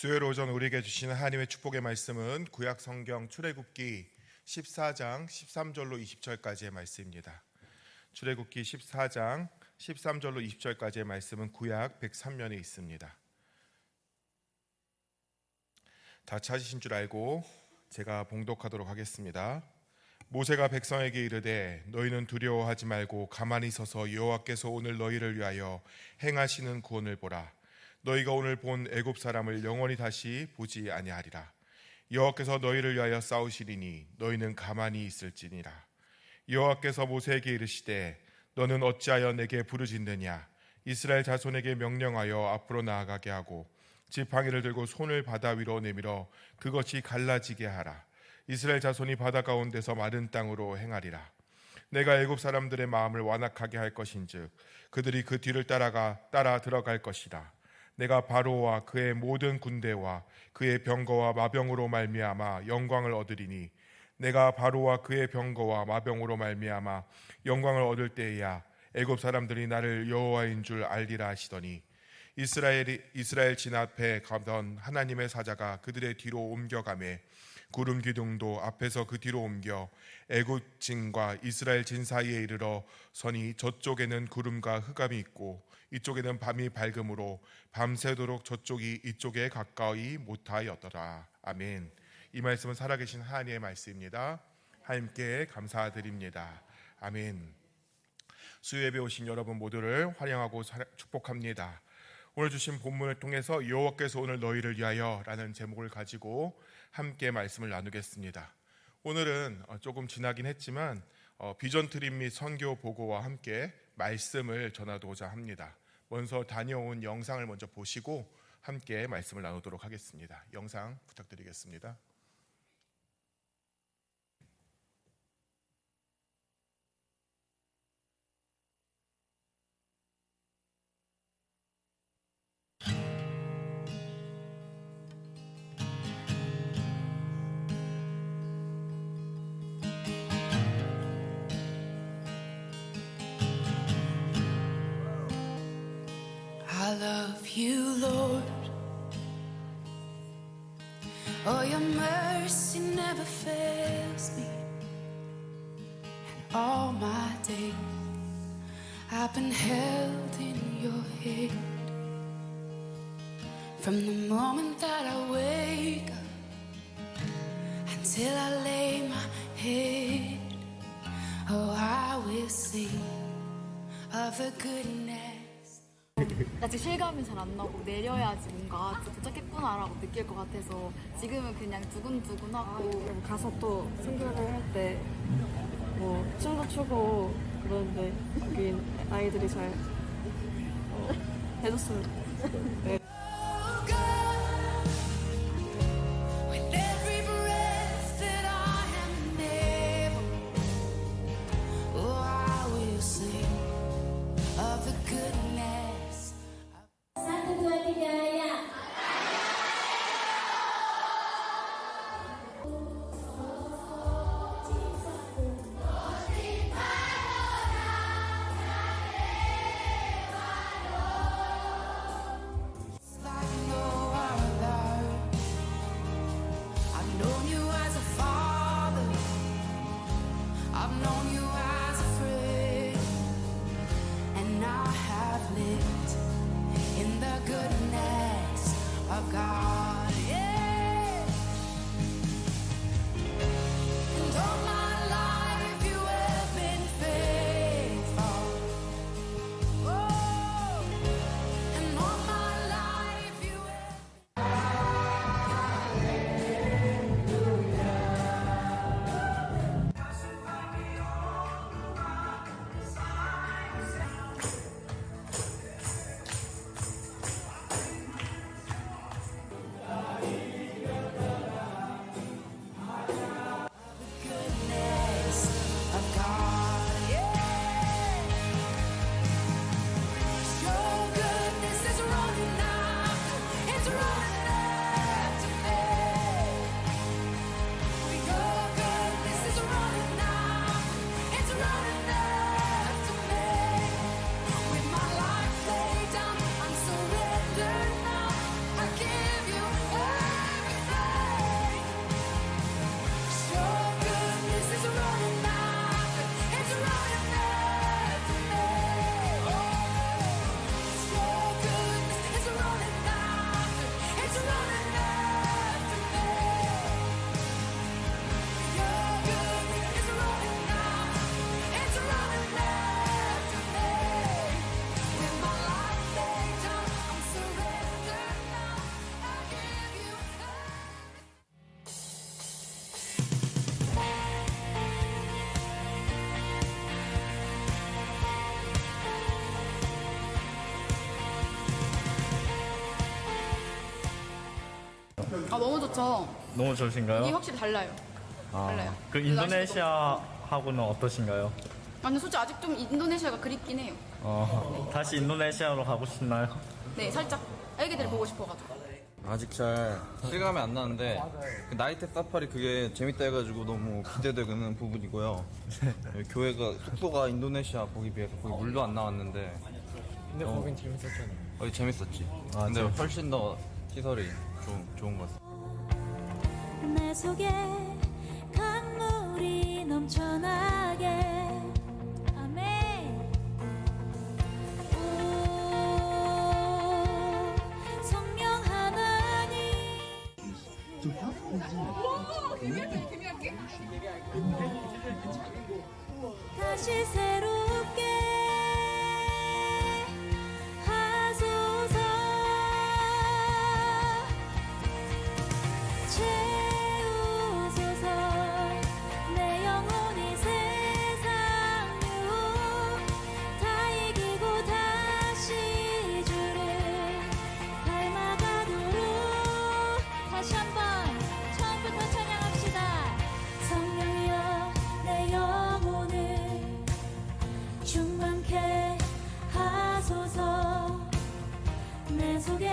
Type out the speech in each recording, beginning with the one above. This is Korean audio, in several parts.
수요일 오전 우리에게 주시는 하나님의 축복의 말씀은 구약 성경 출애굽기 14장 13절로 20절까지의 말씀입니다. 출애굽기 14장 13절로 20절까지의 말씀은 구약 103면에 있습니다. 다 찾으신 줄 알고 제가 봉독하도록 하겠습니다. 모세가 백성에게 이르되 너희는 두려워하지 말고 가만히 서서 여호와께서 오늘 너희를 위하여 행하시는 구원을 보라. 너희가 오늘 본 애굽 사람을 영원히 다시 보지 아니하리라. 여호와께서 너희를 위하여 싸우시리니 너희는 가만히 있을지니라. 여호와께서 모세에게 이르시되 너는 어찌하여 내게 부르짖느냐. 이스라엘 자손에게 명령하여 앞으로 나아가게 하고 지팡이를 들고 손을 바다 위로 내밀어 그것이 갈라지게 하라. 이스라엘 자손이 바다 가운데서 마른 땅으로 행하리라. 내가 애굽 사람들의 마음을 완악하게 할 것인즉 그들이 그 뒤를 따라 들어갈 것이라. 내가 바로와 그의 모든 군대와 그의 병거와 마병으로 말미암아 영광을 얻으리니 내가 바로와 그의 병거와 마병으로 말미암아 영광을 얻을 때에야 애굽 사람들이 나를 여호와인 줄 알리라 하시더니 이스라엘 진 앞에 가던 하나님의 사자가 그들의 뒤로 옮겨가매 구름 기둥도 앞에서 그 뒤로 옮겨 애굽 진과 이스라엘 진 사이에 이르러 서니 저쪽에는 구름과 흑암이 있고 이쪽에는 밤이 밝음으로 밤새도록 저쪽이 이쪽에 가까이 못하였더라. 아멘. 이 말씀은 살아계신 하나님의 말씀입니다. 하나님께 감사드립니다. 아멘. 수요예배 오신 여러분 모두를 환영하고 축복합니다. 오늘 주신 본문을 통해서 여호와께서 오늘 너희를 위하여 라는 제목을 가지고 함께 말씀을 나누겠습니다. 오늘은 조금 지나긴 했지만 비전 트립 및 선교 보고와 함께 말씀을 전하고자 합니다. 먼저 다녀온 영상을 먼저 보시고 함께 말씀을 나누도록 하겠습니다. 영상 부탁드리겠습니다. I love you, Lord. Oh, your mercy never fails me. And all my days I've been held in your hand. From the moment that I wake up until I lay my head, oh, I will sing of the goodness. 아직 실감이 잘 안 나고 내려야지 뭔가 도착했구나라고 느낄 것 같아서 지금은 그냥 두근두근하고 가서 또 선교를 할 때 뭐 춤도 추고 그러는데 거기 아이들이 잘 해줬으면 네. With every breath that I am able, oh, I will sing of the goodness. Satu, dua, tiga, ya. 아 너무 좋죠. 너무 이게 좋으신가요? 확실히 달라요. 달라요. 그 인도네시아하고는 어떠신가요? 아, 근데 솔직히 아직 좀 인도네시아가 그립긴 해요. 다시 인도네시아로 가고 싶나요? 네, 살짝 애기들 보고 싶어가지고. 아직 잘 실감이 안 나는데 그 나이트 사파리 그게 재밌다 해가지고 너무 기대되는 부분이고요. 교회가 숙소가 인도네시아 거기 비해서 거기 물도 안 나왔는데 근데 거긴 재밌었잖아요. 거기 재밌었지. 근데 훨씬 더 시설이 좋은 것 같아. 내 속에 강물이 넘쳐나게 아멘. 오 성령 하나님 다시 새롭게 하소서 채우소서 내 영혼이 세상 유혹 다 이기고 다시 주를 닮아가도록 다시 한번 처음부터 찬양합시다. 성령이여 내 영혼을 충만케 하소서 내 속에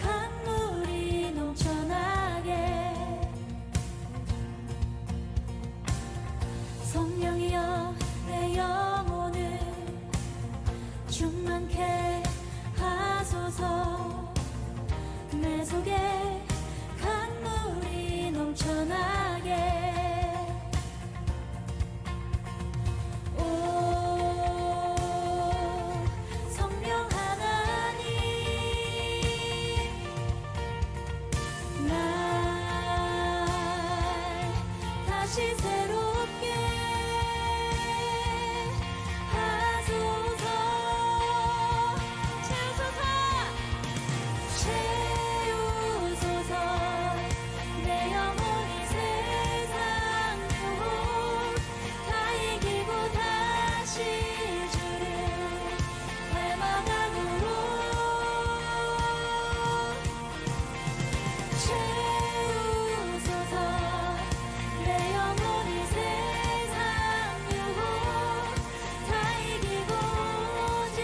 강물이 넘쳐나게 성령이여 내 영혼을 충만케 하소서 내 속에 강물이 넘쳐나게 오 성령 하나님 날 다시 새롭게 하소서 채우소서 내 영혼이 세상 유혹 다 이기고 다시 주를 닮아가도록 채우소서 내 영혼이 세상 유혹 다 이기고 오직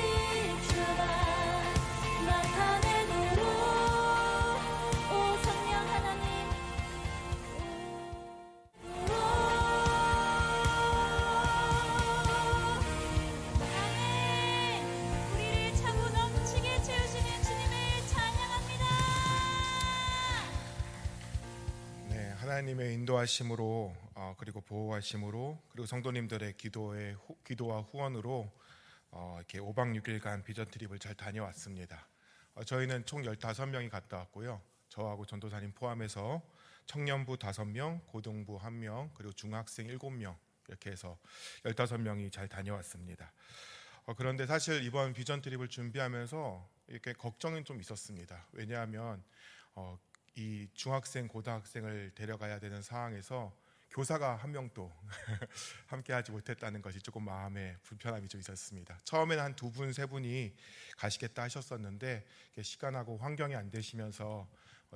주만 나타내도록 오 성령 하나님 아멘. 우리를 차고 넘치게 채우시는 주님을 찬양합니다. 네, 하나님의 인도하심으로 그리고 보호하심으로 그리고 성도님들의 기도와 후원으로 이렇게 5박 6일간 비전 트립을 잘 다녀왔습니다. 저희는 총 15명이 갔다 왔고요. 저하고 전도사님 포함해서 청년부 5명, 고등부 1명, 그리고 중학생 7명 이렇게 해서 15명이 잘 다녀왔습니다. 그런데 사실 이번 비전 트립을 준비하면서 이렇게 걱정은 좀 있었습니다. 왜냐하면 이 중학생, 고등학생을 데려가야 되는 상황에서 교사가 한 명도 함께하지 못했다는 것이 조금 마음에 불편함이 좀 있었습니다. 처음에는 한 2분, 3분이 가시겠다 하셨었는데 시간하고 환경이 안 되시면서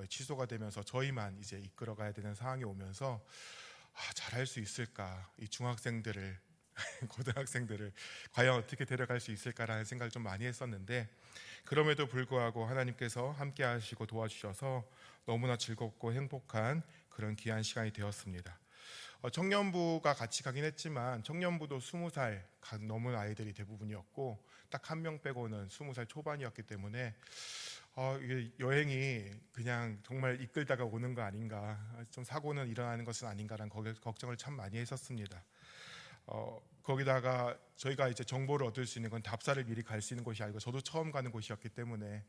취소가 되면서 저희만 이제 이끌어가야 되는 상황이 오면서 잘할 수 있을까? 이 중학생들을 고등학생들을 과연 어떻게 데려갈 수 있을까라는 생각을 좀 많이 했었는데 그럼에도 불구하고 하나님께서 함께 하시고 도와주셔서 너무나 즐겁고 행복한 그런 귀한 시간이 되었습니다. 청년부가 같이 가긴 했지만 청년부도 20살 넘은 아이들이 대부분이었고 딱 1명 빼고는 20살 초반이었기 때문에 이게 여행이 그냥 정말 이끌다가 오는 거 아닌가, 좀 사고는 일어나는 것은 아닌가라는 걱정을 참 많이 했었습니다. 거기다가 저희가 이제 정보를 얻을 수 있는 건 답사를 미리 갈 수 있는 곳이 아니고 저도 처음 가는 곳이었기 때문에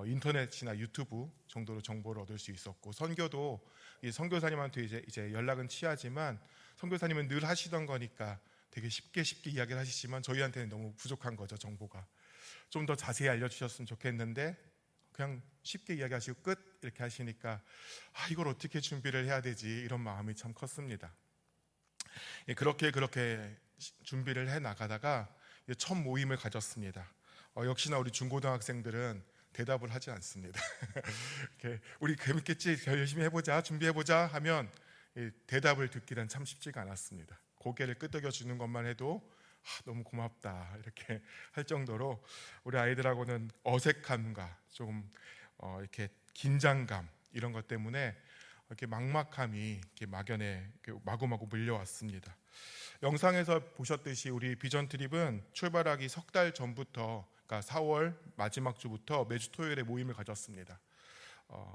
인터넷이나 유튜브 정도로 정보를 얻을 수 있었고 선교도 이 선교사님한테 이제 연락은 취하지만 선교사님은 늘 하시던 거니까 되게 쉽게 이야기를 하시지만 저희한테는 너무 부족한 거죠. 정보가 좀 더 자세히 알려주셨으면 좋겠는데 그냥 쉽게 이야기하시고 끝 이렇게 하시니까 이걸 어떻게 준비를 해야 되지 이런 마음이 참 컸습니다. 그렇게 준비를 해 나가다가 첫 모임을 가졌습니다. 역시나 우리 중고등학생들은 대답을 하지 않습니다. 이렇게 우리 재밌겠지, 더 열심히 해보자, 준비해보자 하면 이 대답을 듣기란 참 쉽지가 않았습니다. 고개를 끄덕여 주는 것만 해도 너무 고맙다 이렇게 할 정도로 우리 아이들하고는 어색함과 좀 이렇게 긴장감 이런 것 때문에 이렇게 막막함이 이렇게 막연해 이렇게 마구마구 밀려왔습니다. 영상에서 보셨듯이 우리 비전 트립은 출발하기 석 달 전부터, 그러니까 4월 마지막 주부터 매주 토요일에 모임을 가졌습니다.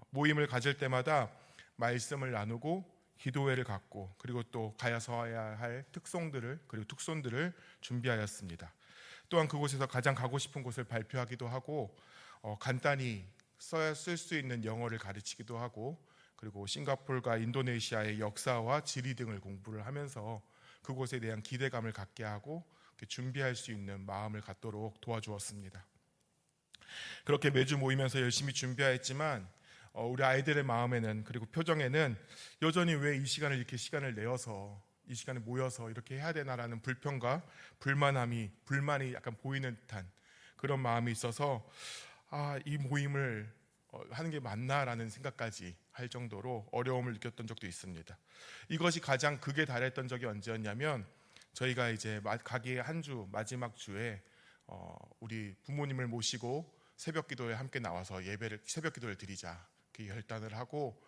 모임을 가질 때마다 말씀을 나누고 기도회를 갖고 그리고 또 가야서 해야 할 특송들을 그리고 특손들을 준비하였습니다. 또한 그곳에서 가장 가고 싶은 곳을 발표하기도 하고 간단히 쓸 수 있는 영어를 가르치기도 하고 그리고 싱가포르가 인도네시아의 역사와 지리 등을 공부를 하면서 그곳에 대한 기대감을 갖게 하고 준비할 수 있는 마음을 갖도록 도와주었습니다. 그렇게 매주 모이면서 열심히 준비하였지만 우리 아이들의 마음에는 그리고 표정에는 여전히 왜 이 시간을 이렇게 시간을 내어서 이 시간에 모여서 이렇게 해야 되나라는 불평과 불만이 약간 보이는 듯한 그런 마음이 있어서 이 모임을 하는 게 맞나라는 생각까지 할 정도로 어려움을 느꼈던 적도 있습니다. 이것이 가장 극에 달했던 적이 언제였냐면 저희가 이제 가기 한 주 마지막 주에 우리 부모님을 모시고 새벽기도에 함께 나와서 새벽기도를 드리자 그 결단을 하고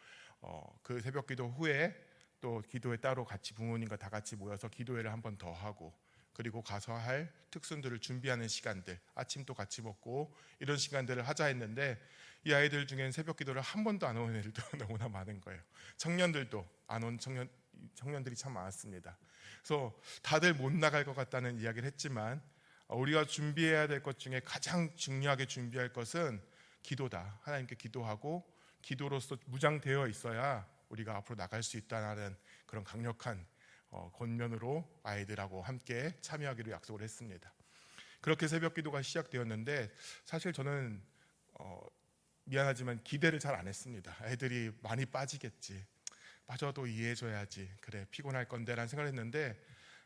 그 새벽기도 후에 또 기도에 따로 같이 부모님과 다 같이 모여서 기도회를 한 번 더 하고 그리고 가서 할 특순들을 준비하는 시간들, 아침도 같이 먹고 이런 시간들을 하자 했는데 이 아이들 중엔 새벽기도를 한 번도 안 오는 애들도 너무나 많은 거예요. 청년들도 안 온 청년들이 참 많았습니다. 그래서 다들 못 나갈 것 같다는 이야기를 했지만 우리가 준비해야 될 것 중에 가장 중요하게 준비할 것은 기도다. 하나님께 기도하고 기도로서 무장되어 있어야 우리가 앞으로 나갈 수 있다는 그런 강력한 권면으로 아이들하고 함께 참여하기로 약속을 했습니다. 그렇게 새벽 기도가 시작되었는데 사실 저는 미안하지만 기대를 잘 안 했습니다. 애들이 많이 빠지겠지, 빠져도 이해해줘야지, 그래 피곤할 건데 라는 생각을 했는데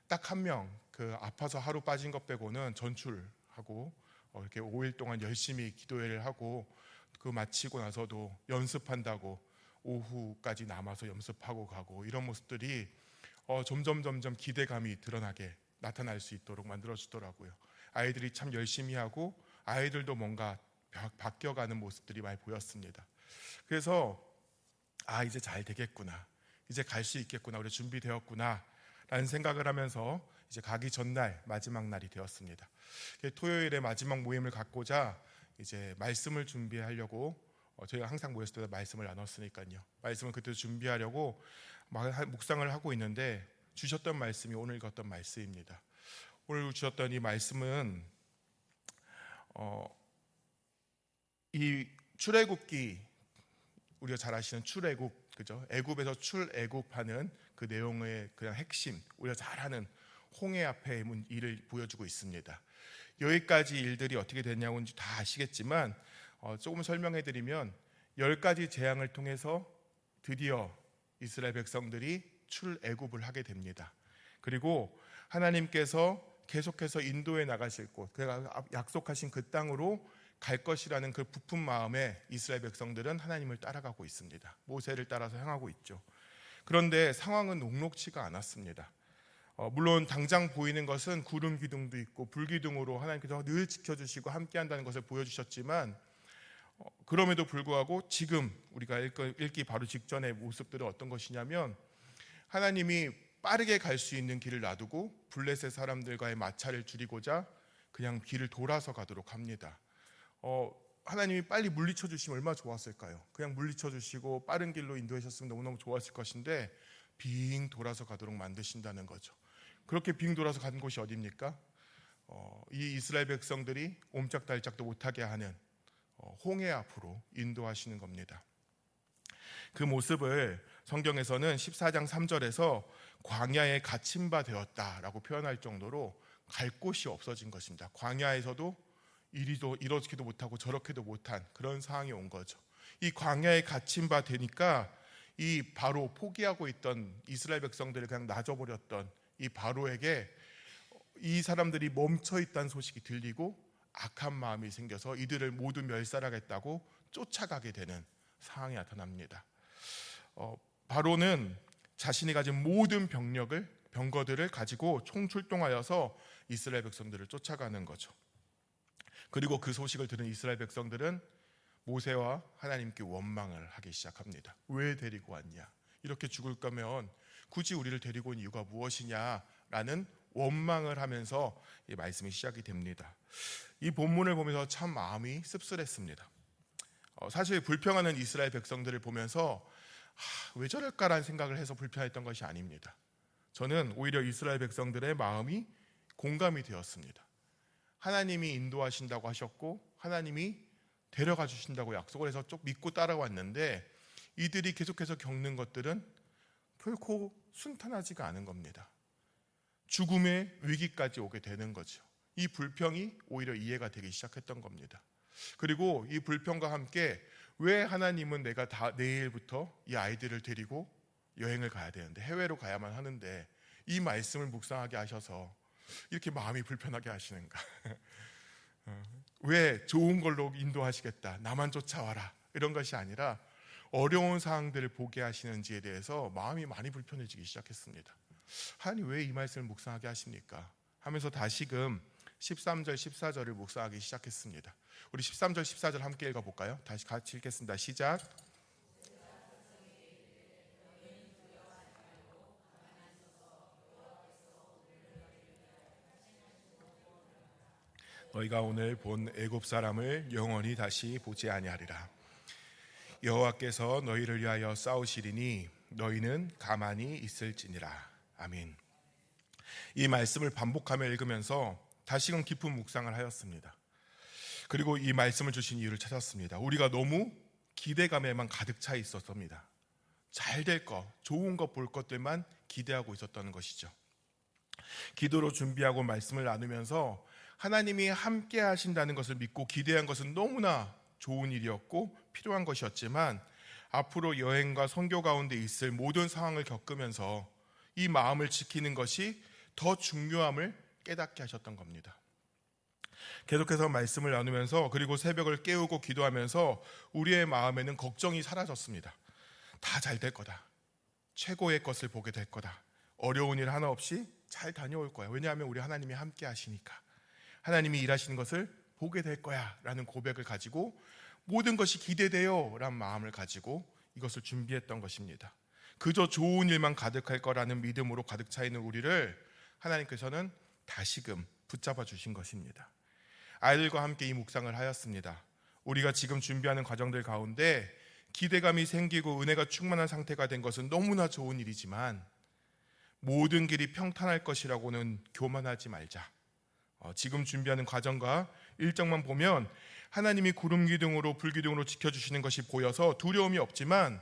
딱 한 명 그 아파서 하루 빠진 것 빼고는 전출하고 이렇게 5일 동안 열심히 기도회를 하고 그 마치고 나서도 연습한다고 오후까지 남아서 연습하고 가고 이런 모습들이 점점 기대감이 나타날 수 있도록 만들어주더라고요. 아이들이 참 열심히 하고 아이들도 뭔가 바뀌어가는 모습들이 많이 보였습니다. 그래서 이제 잘 되겠구나, 이제 갈 수 있겠구나, 우리 준비되었구나 라는 생각을 하면서 이제 가기 전날 마지막 날이 되었습니다. 토요일에 마지막 모임을 갖고자 이제 말씀을 준비하려고 저희가 항상 모였을 때 말씀을 나눴으니까요. 말씀을 그때 준비하려고 묵상을 하고 있는데 주셨던 말씀이 오늘 읽었던 말씀입니다. 오늘 주셨던 이 말씀은 이 출애굽기, 우리가 잘 아시는 출애굽, 그죠? 애굽에서 출애굽하는 그 내용의 그냥 핵심, 우리가 잘 아는 홍해 앞의 일을 보여주고 있습니다. 여기까지 일들이 어떻게 됐냐고는 다 아시겠지만 조금 설명해드리면 10가지 재앙을 통해서 드디어 이스라엘 백성들이 출애굽을 하게 됩니다. 그리고 하나님께서 계속해서 인도해 나가실 곳, 그가 약속하신 그 땅으로 갈 것이라는 그 부푼 마음에 이스라엘 백성들은 하나님을 따라가고 있습니다. 모세를 따라서 향하고 있죠. 그런데 상황은 녹록치가 않았습니다. 물론 당장 보이는 것은 구름 기둥도 있고 불기둥으로 하나님께서 늘 지켜주시고 함께한다는 것을 보여주셨지만 그럼에도 불구하고 지금 우리가 읽기 바로 직전의 모습들은 어떤 것이냐면 하나님이 빠르게 갈 수 있는 길을 놔두고 블레셋 사람들과의 마찰을 줄이고자 그냥 길을 돌아서 가도록 합니다. 하나님이 빨리 물리쳐 주시면 얼마나 좋았을까요? 그냥 물리쳐 주시고 빠른 길로 인도하셨으면 너무너무 좋았을 것인데 빙 돌아서 가도록 만드신다는 거죠. 그렇게 빙 돌아서 간 곳이 어디입니까? 이 이스라엘 백성들이 옴짝달짝도 못하게 하는 홍해 앞으로 인도하시는 겁니다. 그 모습을 성경에서는 14장 3절에서 광야에 갇힌 바 되었다라고 표현할 정도로 갈 곳이 없어진 것입니다. 광야에서도 이렇게도 못하고 저렇게도 못한 그런 상황이 온 거죠. 이 광야에 갇힌 바 되니까 이 바로 포기하고 있던 이스라엘 백성들을 그냥 놔줘버렸던 이 바로에게 이 사람들이 멈춰 있다는 소식이 들리고 악한 마음이 생겨서 이들을 모두 멸살하겠다고 쫓아가게 되는 상황이 나타납니다. 바로는 자신이 가진 모든 병거들을 가지고 총출동하여서 이스라엘 백성들을 쫓아가는 거죠. 그리고 그 소식을 들은 이스라엘 백성들은 모세와 하나님께 원망을 하기 시작합니다. 왜 데리고 왔냐? 이렇게 죽을 거면 굳이 우리를 데리고 온 이유가 무엇이냐라는 원망을 하면서 이 말씀이 시작이 됩니다. 이 본문을 보면서 참 마음이 씁쓸했습니다. 사실 불평하는 이스라엘 백성들을 보면서 왜 저럴까라는 생각을 해서 불평했던 것이 아닙니다. 저는 오히려 이스라엘 백성들의 마음이 공감이 되었습니다. 하나님이 인도하신다고 하셨고 하나님이 데려가 주신다고 약속을 해서 쭉 믿고 따라왔는데 이들이 계속해서 겪는 것들은 결코 순탄하지가 않은 겁니다. 죽음의 위기까지 오게 되는 거죠. 이 불평이 오히려 이해가 되기 시작했던 겁니다. 그리고 이 불평과 함께 왜 하나님은 내가 내일부터 이 아이들을 데리고 여행을 가야 되는데 해외로 가야만 하는데 이 말씀을 묵상하게 하셔서 이렇게 마음이 불편하게 하시는가? 왜 좋은 걸로 인도하시겠다, 나만 쫓아와라 이런 것이 아니라 어려운 상황들을 보게 하시는지에 대해서 마음이 많이 불편해지기 시작했습니다. 하나님 왜 이 말씀을 묵상하게 하십니까? 하면서 다시금 13절 14절을 묵상하기 시작했습니다. 우리 13절 14절 함께 읽어볼까요? 다시 같이 읽겠습니다. 시작. 너희가 오늘 본 애굽 사람을 영원히 다시 보지 아니하리라. 여호와께서 너희를 위하여 싸우시리니 너희는 가만히 있을지니라. 아멘. 이 말씀을 반복하며 읽으면서 다시금 깊은 묵상을 하였습니다. 그리고 이 말씀을 주신 이유를 찾았습니다. 우리가 너무 기대감에만 가득 차 있었습니다. 잘 될 것, 좋은 것 볼 것들만 기대하고 있었던 것이죠. 기도로 준비하고 말씀을 나누면서 하나님이 함께 하신다는 것을 믿고 기대한 것은 너무나 좋은 일이었고 필요한 것이었지만 앞으로 여행과 선교 가운데 있을 모든 상황을 겪으면서 이 마음을 지키는 것이 더 중요함을 깨닫게 하셨던 겁니다. 계속해서 말씀을 나누면서 그리고 새벽을 깨우고 기도하면서 우리의 마음에는 걱정이 사라졌습니다. 다 잘 될 거다. 최고의 것을 보게 될 거다. 어려운 일 하나 없이 잘 다녀올 거야. 왜냐하면 우리 하나님이 함께 하시니까. 하나님이 일하시는 것을 보게 될 거야 라는 고백을 가지고 모든 것이 기대돼요 라는 마음을 가지고 이것을 준비했던 것입니다. 그저 좋은 일만 가득할 거라는 믿음으로 가득 차 있는 우리를 하나님께서는 다시금 붙잡아 주신 것입니다. 아이들과 함께 이 묵상을 하였습니다. 우리가 지금 준비하는 과정들 가운데 기대감이 생기고 은혜가 충만한 상태가 된 것은 너무나 좋은 일이지만 모든 길이 평탄할 것이라고는 교만하지 말자. 지금 준비하는 과정과 일정만 보면 하나님이 구름 기둥으로 불 기둥으로 지켜주시는 것이 보여서 두려움이 없지만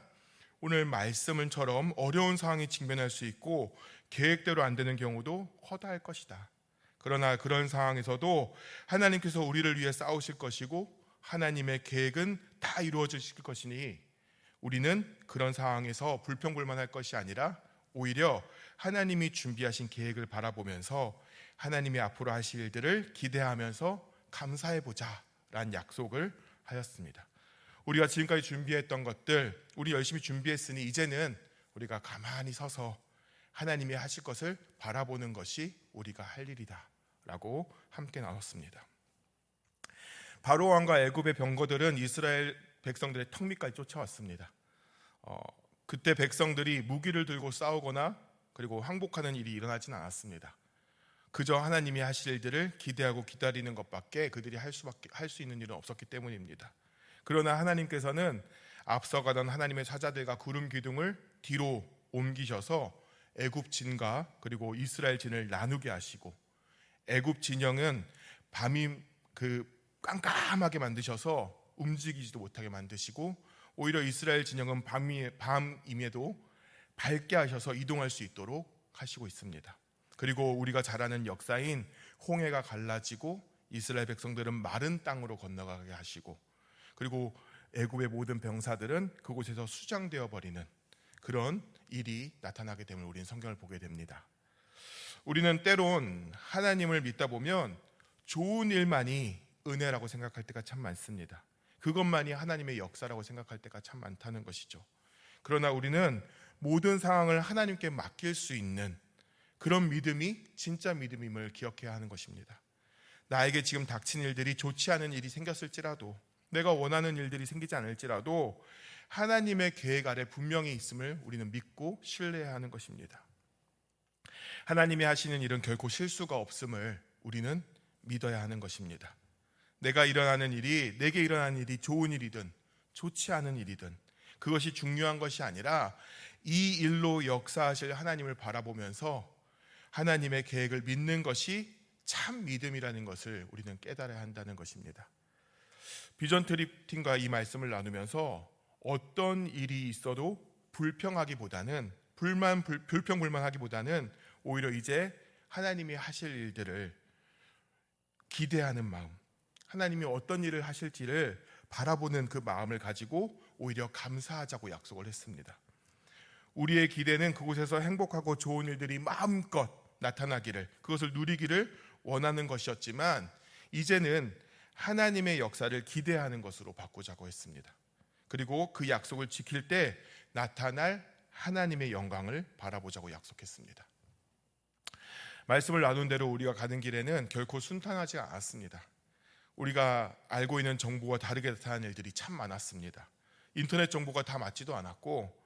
오늘 말씀은처럼 어려운 상황이 직면할 수 있고 계획대로 안 되는 경우도 허다할 것이다. 그러나 그런 상황에서도 하나님께서 우리를 위해 싸우실 것이고 하나님의 계획은 다 이루어지실 것이니 우리는 그런 상황에서 불평불만할 것이 아니라 오히려 하나님이 준비하신 계획을 바라보면서 하나님이 앞으로 하실 일들을 기대하면서 감사해보자 라는 약속을 하였습니다. 우리가 지금까지 준비했던 것들 우리 열심히 준비했으니 이제는 우리가 가만히 서서 하나님이 하실 것을 바라보는 것이 우리가 할 일이다 라고 함께 나눴습니다. 바로 왕과 애굽의 병거들은 이스라엘 백성들의 턱 밑까지 쫓아왔습니다. 그때 백성들이 무기를 들고 싸우거나 그리고 항복하는 일이 일어나진 않았습니다. 그저 하나님이 하실 일들을 기대하고 기다리는 것밖에 그들이 할 수 있는 일은 없었기 때문입니다. 그러나 하나님께서는 앞서가던 하나님의 사자들과 구름 기둥을 뒤로 옮기셔서 애굽 진과 그리고 이스라엘 진을 나누게 하시고 애굽 진영은 밤이 깜깜하게 만드셔서 움직이지도 못하게 만드시고 오히려 이스라엘 진영은 밤임에도 밝게 하셔서 이동할 수 있도록 하시고 있습니다. 그리고 우리가 잘 아는 역사인 홍해가 갈라지고 이스라엘 백성들은 마른 땅으로 건너가게 하시고 그리고 애굽의 모든 병사들은 그곳에서 수장되어 버리는 그런 일이 나타나게 되면 우리는 성경을 보게 됩니다. 우리는 때론 하나님을 믿다 보면 좋은 일만이 은혜라고 생각할 때가 참 많습니다. 그것만이 하나님의 역사라고 생각할 때가 참 많다는 것이죠. 그러나 우리는 모든 상황을 하나님께 맡길 수 있는 그런 믿음이 진짜 믿음임을 기억해야 하는 것입니다. 나에게 지금 닥친 일들이 좋지 않은 일이 생겼을지라도, 내가 원하는 일들이 생기지 않을지라도 하나님의 계획 아래 분명히 있음을 우리는 믿고 신뢰해야 하는 것입니다. 하나님이 하시는 일은 결코 실수가 없음을 우리는 믿어야 하는 것입니다. 내가 일어나는 일이, 내게 일어나는 일이 좋은 일이든 좋지 않은 일이든 그것이 중요한 것이 아니라 이 일로 역사하실 하나님을 바라보면서 하나님의 계획을 믿는 것이 참 믿음이라는 것을 우리는 깨달아야 한다는 것입니다. 비전 트리팀과 이 말씀을 나누면서 어떤 일이 있어도 불평불만하기보다는 오히려 이제 하나님이 하실 일들을 기대하는 마음, 하나님이 어떤 일을 하실지를 바라보는 그 마음을 가지고 오히려 감사하자고 약속을 했습니다. 우리의 기대는 그곳에서 행복하고 좋은 일들이 마음껏 나타나기를, 그것을 누리기를 원하는 것이었지만 이제는 하나님의 역사를 기대하는 것으로 바꾸자고 했습니다. 그리고 그 약속을 지킬 때 나타날 하나님의 영광을 바라보자고 약속했습니다. 말씀을 나눈 대로 우리가 가는 길에는 결코 순탄하지 않았습니다. 우리가 알고 있는 정보와 다르게 나타나는 일들이 참 많았습니다. 인터넷 정보가 다 맞지도 않았고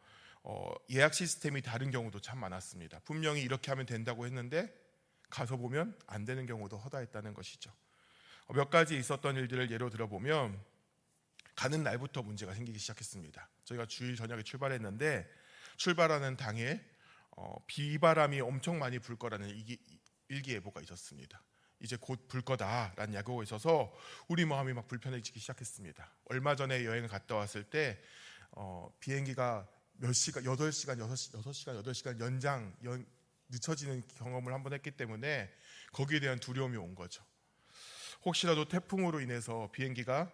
예약 시스템이 다른 경우도 참 많았습니다. 분명히 이렇게 하면 된다고 했는데 가서 보면 안 되는 경우도 허다했다는 것이죠. 몇 가지 있었던 일들을 예로 들어보면 가는 날부터 문제가 생기기 시작했습니다. 저희가 주일 저녁에 출발했는데 출발하는 당일 비바람이 엄청 많이 불 거라는 일기예보가 있었습니다. 이제 곧 불 거다라는 예고가 있어서 우리 마음이 막 불편해지기 시작했습니다. 얼마 전에 여행을 갔다 왔을 때 비행기가 몇 시간, 8시간, 8시간 늦춰지는 경험을 한번 했기 때문에 거기에 대한 두려움이 온 거죠. 혹시라도 태풍으로 인해서 비행기가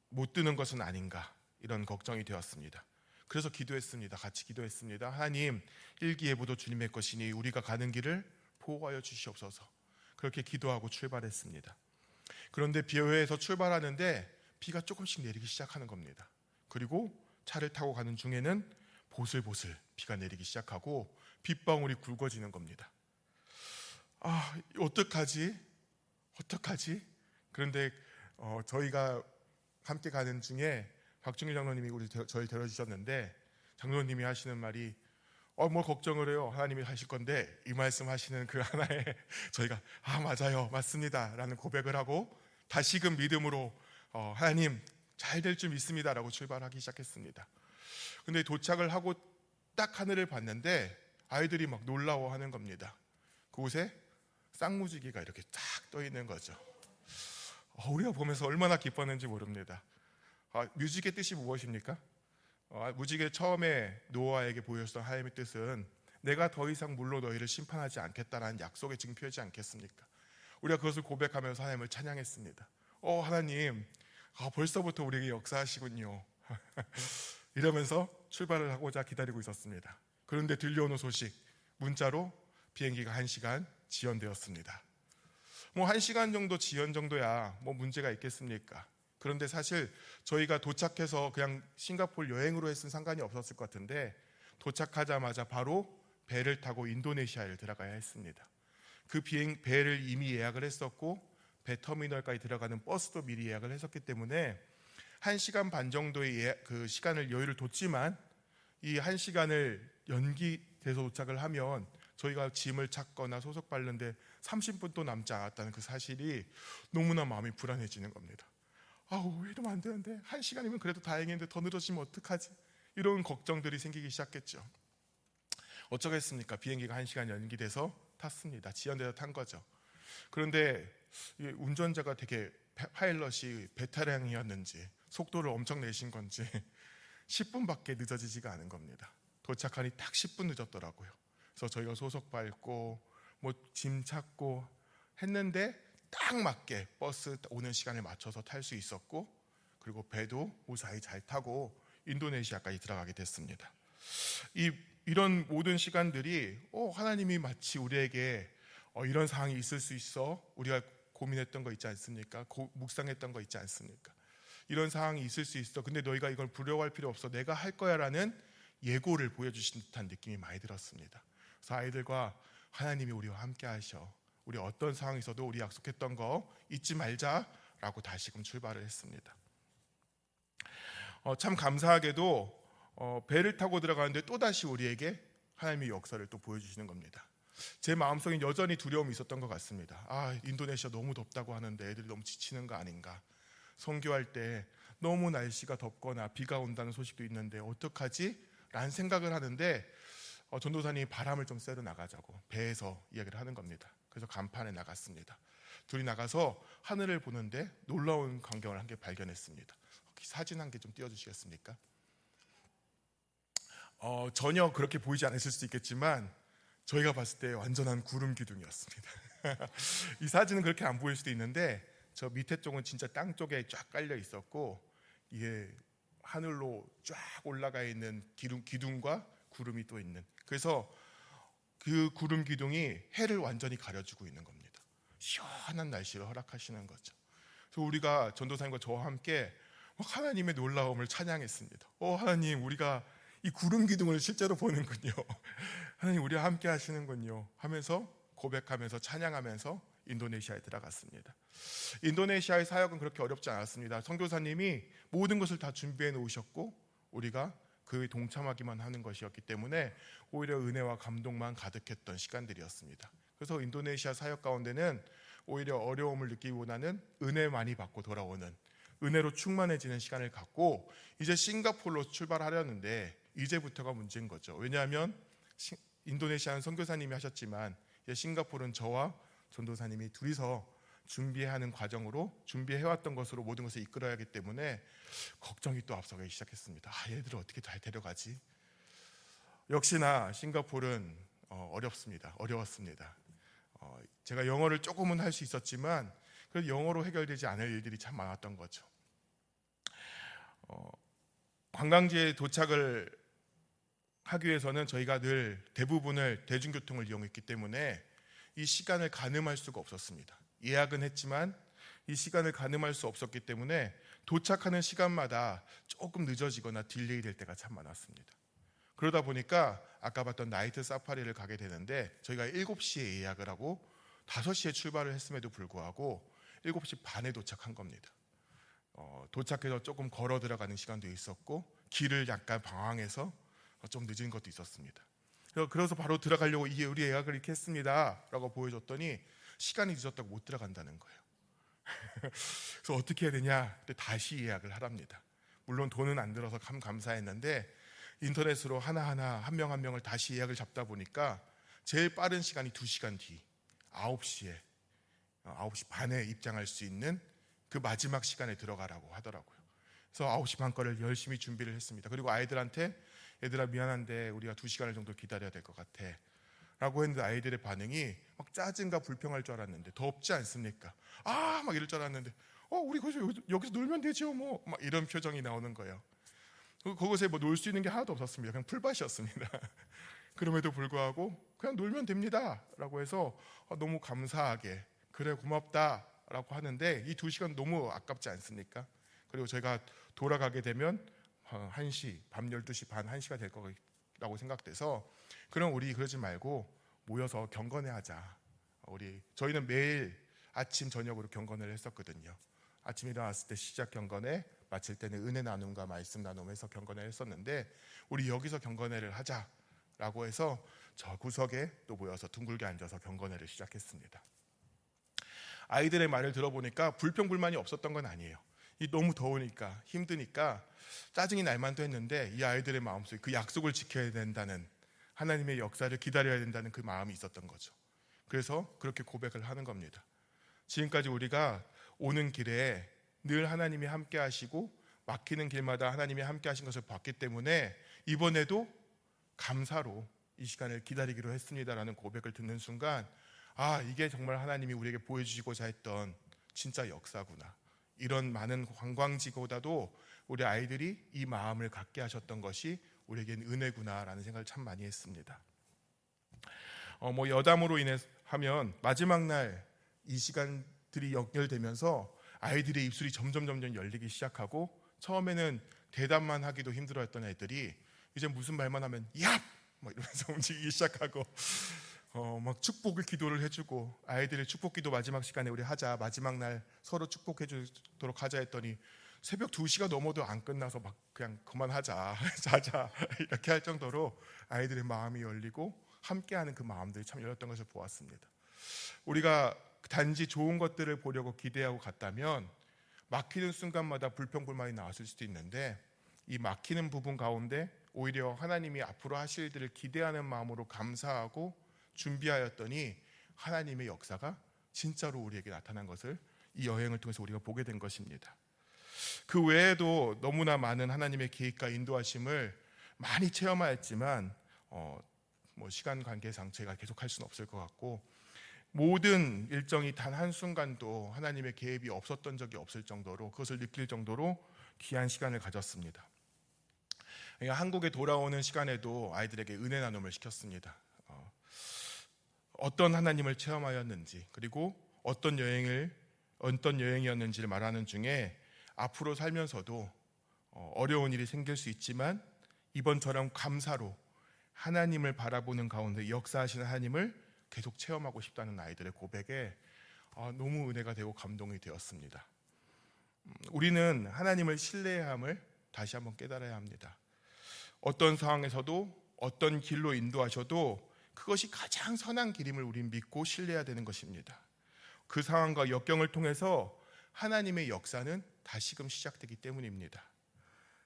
못 뜨는 것은 아닌가, 이런 걱정이 되었습니다. 그래서 기도했습니다. 같이 기도했습니다. 하나님, 일기예보도 주님의 것이니 우리가 가는 길을 보호하여 주시옵소서. 그렇게 기도하고 출발했습니다. 그런데 비오해에서 출발하는데 비가 조금씩 내리기 시작하는 겁니다. 그리고 차를 타고 가는 중에는 보슬보슬 비가 내리기 시작하고 빗방울이 굵어지는 겁니다. 어떡하지? 그런데 저희가 함께 가는 중에 박중일 장로님이 저희 데려주셨는데 장로님이 하시는 말이 뭘 걱정을 해요. 하나님이 하실 건데, 이 말씀 하시는 그 하나에 저희가 맞아요, 맞습니다 라는 고백을 하고 다시금 믿음으로 하나님 잘 될 줄 믿습니다 라고 출발하기 시작했습니다. 근데 도착을 하고 딱 하늘을 봤는데 아이들이 막 놀라워하는 겁니다. 그곳에 쌍무지개가 이렇게 딱 떠 있는 거죠. 우리가 보면서 얼마나 기뻤는지 모릅니다. 뮤직의 뜻이 무엇입니까? 무지개 처음에 노아에게 보였던 하나님의 뜻은 내가 더 이상 물로 너희를 심판하지 않겠다라는 약속의 증표이지 않겠습니까? 우리가 그것을 고백하면서 하나님을 찬양했습니다. 하나님, 벌써부터 우리에게 역사하시군요. 이러면서 출발을 하고자 기다리고 있었습니다. 그런데 들려오는 소식, 문자로 비행기가 1시간 지연되었습니다. 1시간 정도 지연 정도야 문제가 있겠습니까? 그런데 사실 저희가 도착해서 그냥 싱가포르 여행으로 했으면 상관이 없었을 것 같은데 도착하자마자 바로 배를 타고 인도네시아에 들어가야 했습니다. 그 배를 이미 예약을 했었고 배 터미널까지 들어가는 버스도 미리 예약을 했었기 때문에 1시간 반 정도의 그 시간을 여유를 뒀지만 이 1시간을 연기돼서 도착을 하면 저희가 짐을 찾거나 소속 밟는데 30분도 남지 않았다는 그 사실이 너무나 마음이 불안해지는 겁니다. 왜 이러면 안 되는데, 1시간이면 그래도 다행인데 더 늦어지면 어떡하지? 이런 걱정들이 생기기 시작했죠. 어쩌겠습니까? 비행기가 1시간 연기돼서 탔습니다. 지연돼서 탄 거죠. 그런데 운전자가 되게 파일럿이 베테랑이었는지 속도를 엄청 내신 건지 10분밖에 늦어지지가 않은 겁니다. 도착하니 딱 10분 늦었더라고요. 그래서 저희가 소속 밟고 짐 찾고 했는데 딱 맞게 버스 오는 시간에 맞춰서 탈 수 있었고, 그리고 배도 무사히 잘 타고 인도네시아까지 들어가게 됐습니다. 이런 모든 시간들이 하나님이 마치 우리에게 이런 상황이 있을 수 있어, 우리가 고민했던 거 있지 않습니까? 묵상했던 거 있지 않습니까? 이런 상황이 있을 수 있어. 근데 너희가 이걸 두려워할 필요 없어. 내가 할 거야라는 예고를 보여주신 듯한 느낌이 많이 들었습니다. 그래서 아이들과 하나님이 우리와 함께 하셔. 우리 어떤 상황에서도 우리 약속했던 거 잊지 말자라고 다시금 출발을 했습니다. 참 감사하게도 배를 타고 들어가는데 또다시 우리에게 하나님의 역사를 또 보여주시는 겁니다. 제 마음속에 여전히 두려움이 있었던 것 같습니다. 인도네시아 너무 덥다고 하는데 애들이 너무 지치는 거 아닌가. 선교할 때 너무 날씨가 덥거나 비가 온다는 소식도 있는데 어떡하지? 라는 생각을 하는데 전도사님이 바람을 좀 쐬러 나가자고 배에서 이야기를 하는 겁니다. 그래서 간판에 나갔습니다. 둘이 나가서 하늘을 보는데 놀라운 광경을 한 개 발견했습니다. 사진 한 개 좀 띄워주시겠습니까? 전혀 그렇게 보이지 않았을 수도 있겠지만 저희가 봤을 때 완전한 구름 기둥이었습니다. 이 사진은 그렇게 안 보일 수도 있는데 저 밑에 쪽은 진짜 땅 쪽에 쫙 깔려 있었고 이게 하늘로 쫙 올라가 있는 기둥과 구름이 또 있는, 그래서 그 구름 기둥이 해를 완전히 가려주고 있는 겁니다. 시원한 날씨를 허락하시는 거죠. 그래서 우리가 전도사님과 저와 함께 하나님의 놀라움을 찬양했습니다. 하나님, 우리가 이 구름 기둥을 실제로 보는군요. 하나님, 우리와 함께 하시는군요 하면서 고백하면서 찬양하면서 인도네시아에 들어갔습니다. 인도네시아의 사역은 그렇게 어렵지 않았습니다. 선교사님이 모든 것을 다 준비해 놓으셨고 우리가 그 동참하기만 하는 것이었기 때문에 오히려 은혜와 감동만 가득했던 시간들이었습니다. 그래서 인도네시아 사역 가운데는 오히려 어려움을 느끼기보다는 은혜 많이 받고 돌아오는, 은혜로 충만해지는 시간을 갖고 이제 싱가포르로 출발하려는데 이제부터가 문제인 거죠. 왜냐하면 인도네시아는 선교사님이 하셨지만 싱가포르는 저와 전도사님이 둘이서 준비하는 과정으로 준비해왔던 것으로 모든 것을 이끌어야 하기 때문에 걱정이 또 앞서기 시작했습니다. 얘들을 어떻게 잘 데려가지? 역시나 싱가포르는 어려웠습니다. 제가 영어를 조금은 할 수 있었지만 그래도 영어로 해결되지 않을 일들이 참 많았던 거죠. 관광지에 도착을 하기 위해서는 저희가 늘 대부분을 대중교통을 이용했기 때문에 이 시간을 가늠할 수가 없었습니다. 예약은 했지만 이 시간을 가늠할 수 없었기 때문에 도착하는 시간마다 조금 늦어지거나 딜레이 될 때가 참 많았습니다. 그러다 보니까 아까 봤던 나이트 사파리를 가게 되는데 저희가 7시에 예약을 하고 5시에 출발을 했음에도 불구하고 7시 반에 도착한 겁니다. 도착해서 조금 걸어 들어가는 시간도 있었고 길을 약간 방황해서 좀 늦은 것도 있었습니다. 그래서 바로 들어가려고 우리 예약을 이렇게 했습니다 라고 보여줬더니 시간이 늦었다고 못 들어간다는 거예요. 그래서 어떻게 해야 되냐? 다시 예약을 하랍니다. 물론 돈은 안 들어서 참 감사했는데 인터넷으로 하나하나 한 명 한 명을 다시 예약을 잡다 보니까 제일 빠른 시간이 2시간 뒤 9시 반에 입장할 수 있는 그 마지막 시간에 들어가라고 하더라고요. 그래서 9시 반 거를 열심히 준비를 했습니다. 그리고 아이들한테 얘들아 미안한데 우리가 2시간을 정도 기다려야 될 것 같아 라고 했는데 아이들의 반응이 막 짜증과 불평할 줄 알았는데 덥지 않습니까? 막 이럴 줄 알았는데 우리 여기서 놀면 되죠 뭐 막 이런 표정이 나오는 거예요. 그곳에 뭐 놀 수 있는 게 하나도 없었습니다. 그냥 풀밭이었습니다. 그럼에도 불구하고 그냥 놀면 됩니다 라고 해서 너무 감사하게 그래 고맙다 라고 하는데 이 2시간 너무 아깝지 않습니까? 그리고 저희가 돌아가게 되면 1시, 밤 12시 반 1시가 될 거라고 생각돼서 그럼 우리 그러지 말고 모여서 경건회 하자. 저희는 매일 아침 저녁으로 경건회를 했었거든요. 아침 일어났을 때 시작 경건회, 마칠 때는 은혜 나눔과 말씀 나눔에서 경건회를 했었는데 우리 여기서 경건회를 하자라고 해서 저 구석에 또 모여서 둥글게 앉아서 경건회를 시작했습니다. 아이들의 말을 들어보니까 불평불만이 없었던 건 아니에요. 너무 더우니까 힘드니까 짜증이 날 만도 했는데 이 아이들의 마음속에 그 약속을 지켜야 된다는, 하나님의 역사를 기다려야 된다는 그 마음이 있었던 거죠. 그래서 그렇게 고백을 하는 겁니다. 지금까지 우리가 오는 길에 늘 하나님이 함께 하시고 막히는 길마다 하나님이 함께 하신 것을 봤기 때문에 이번에도 감사로 이 시간을 기다리기로 했습니다라는 고백을 듣는 순간 이게 정말 하나님이 우리에게 보여주시고자 했던 진짜 역사구나. 이런 많은 관광지보다도 우리 아이들이 이 마음을 갖게 하셨던 것이 우리에겐 은혜구나라는 생각을 참 많이 했습니다. 여담으로 인해 하면 마지막 날 이 시간 들이 연결되면서 아이들의 입술이 점점 열리기 시작하고, 처음에는 대답만 하기도 힘들어했던 애들이 이제 무슨 말만 하면 얍! 막 이러면서 움직이기 시작하고, 막 축복을 기도를 해주고, 아이들의 축복 기도 마지막 시간에 우리 하자, 마지막 날 서로 축복해 주도록 하자 했더니 새벽 2시가 넘어도 안 끝나서 막 그냥 그만하자 자자 이렇게 할 정도로 아이들의 마음이 열리고 함께하는 그 마음들이 참 열렸던 것을 보았습니다. 우리가 단지 좋은 것들을 보려고 기대하고 갔다면 막히는 순간마다 불평불만이 나왔을 수도 있는데, 이 막히는 부분 가운데 오히려 하나님이 앞으로 하실 일들을 기대하는 마음으로 감사하고 준비하였더니 하나님의 역사가 진짜로 우리에게 나타난 것을 이 여행을 통해서 우리가 보게 된 것입니다. 그 외에도 너무나 많은 하나님의 계획과 인도하심을 많이 체험하였지만 시간 관계상 제가 계속할 수는 없을 것 같고, 모든 일정이 단 한순간도 하나님의 계획이 없었던 적이 없을 정도로, 그것을 느낄 정도로 귀한 시간을 가졌습니다. 한국에 돌아오는 시간에도 아이들에게 은혜 나눔을 시켰습니다. 어떤 하나님을 체험하였는지, 그리고 어떤 여행이었는지를 말하는 중에 앞으로 살면서도 어려운 일이 생길 수 있지만 이번처럼 감사로 하나님을 바라보는 가운데 역사하시는 하나님을 계속 체험하고 싶다는 아이들의 고백에 너무 은혜가 되고 감동이 되었습니다. 우리는 하나님을 신뢰해야 함을 다시 한번 깨달아야 합니다. 어떤 상황에서도 어떤 길로 인도하셔도 그것이 가장 선한 길임을 우린 믿고 신뢰해야 되는 것입니다. 그 상황과 역경을 통해서 하나님의 역사는 다시금 시작되기 때문입니다.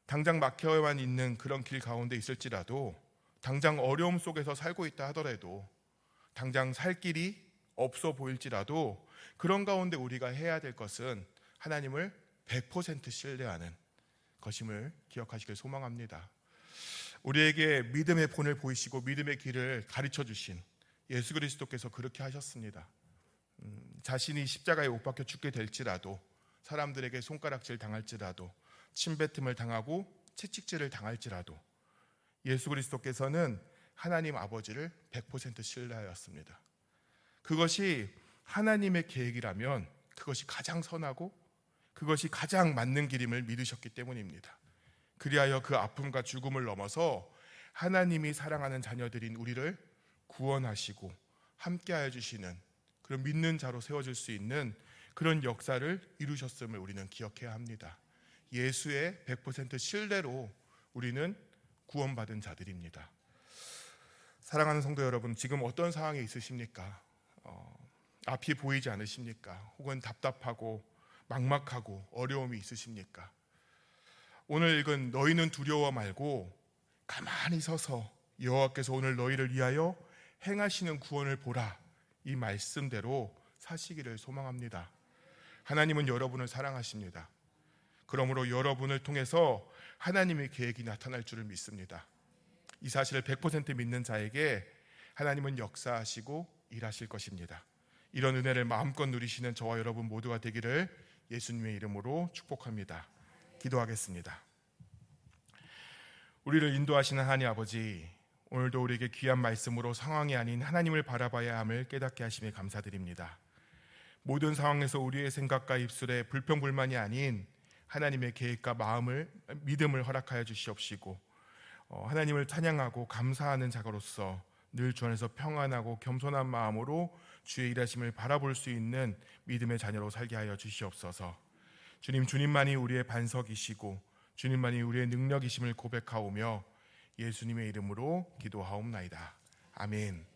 당장 막혀만 있는 그런 길 가운데 있을지라도, 당장 어려움 속에서 살고 있다 하더라도, 당장 살 길이 없어 보일지라도, 그런 가운데 우리가 해야 될 것은 하나님을 100% 신뢰하는 것임을 기억하시길 소망합니다. 우리에게 믿음의 본을 보이시고 믿음의 길을 가르쳐 주신 예수 그리스도께서 그렇게 하셨습니다. 자신이 십자가에 못 박혀 죽게 될지라도, 사람들에게 손가락질 당할지라도, 침뱉음을 당하고 채찍질을 당할지라도 예수 그리스도께서는 하나님 아버지를 100% 신뢰하였습니다. 그것이 하나님의 계획이라면 그것이 가장 선하고 그것이 가장 맞는 길임을 믿으셨기 때문입니다. 그리하여 그 아픔과 죽음을 넘어서 하나님이 사랑하는 자녀들인 우리를 구원하시고 함께하여 주시는 그런 믿는 자로 세워질 수 있는 그런 역사를 이루셨음을 우리는 기억해야 합니다. 예수의 100% 신뢰로 우리는 구원받은 자들입니다. 사랑하는 성도 여러분, 지금 어떤 상황에 있으십니까? 앞이 보이지 않으십니까? 혹은 답답하고 막막하고 어려움이 있으십니까? 오늘 읽은 너희는 두려워 말고 가만히 서서 여호와께서 오늘 너희를 위하여 행하시는 구원을 보라, 이 말씀대로 사시기를 소망합니다. 하나님은 여러분을 사랑하십니다. 그러므로 여러분을 통해서 하나님의 계획이 나타날 줄을 믿습니다. 이 사실을 100% 믿는 자에게 하나님은 역사하시고 일하실 것입니다. 이런 은혜를 마음껏 누리시는 저와 여러분 모두가 되기를 예수님의 이름으로 축복합니다. 기도하겠습니다. 우리를 인도하시는 하나님 아버지, 오늘도 우리에게 귀한 말씀으로 상황이 아닌 하나님을 바라봐야 함을 깨닫게 하심에 감사드립니다. 모든 상황에서 우리의 생각과 입술에 불평불만이 아닌 하나님의 계획과 믿음을 허락하여 주시옵시고, 하나님을 찬양하고 감사하는 자로서 늘 주 안에서 평안하고 겸손한 마음으로 주의 일하심을 바라볼 수 있는 믿음의 자녀로 살게 하여 주시옵소서. 주님만이 우리의 반석이시고 주님만이 우리의 능력이심을 고백하오며 예수님의 이름으로 기도하옵나이다. 아멘.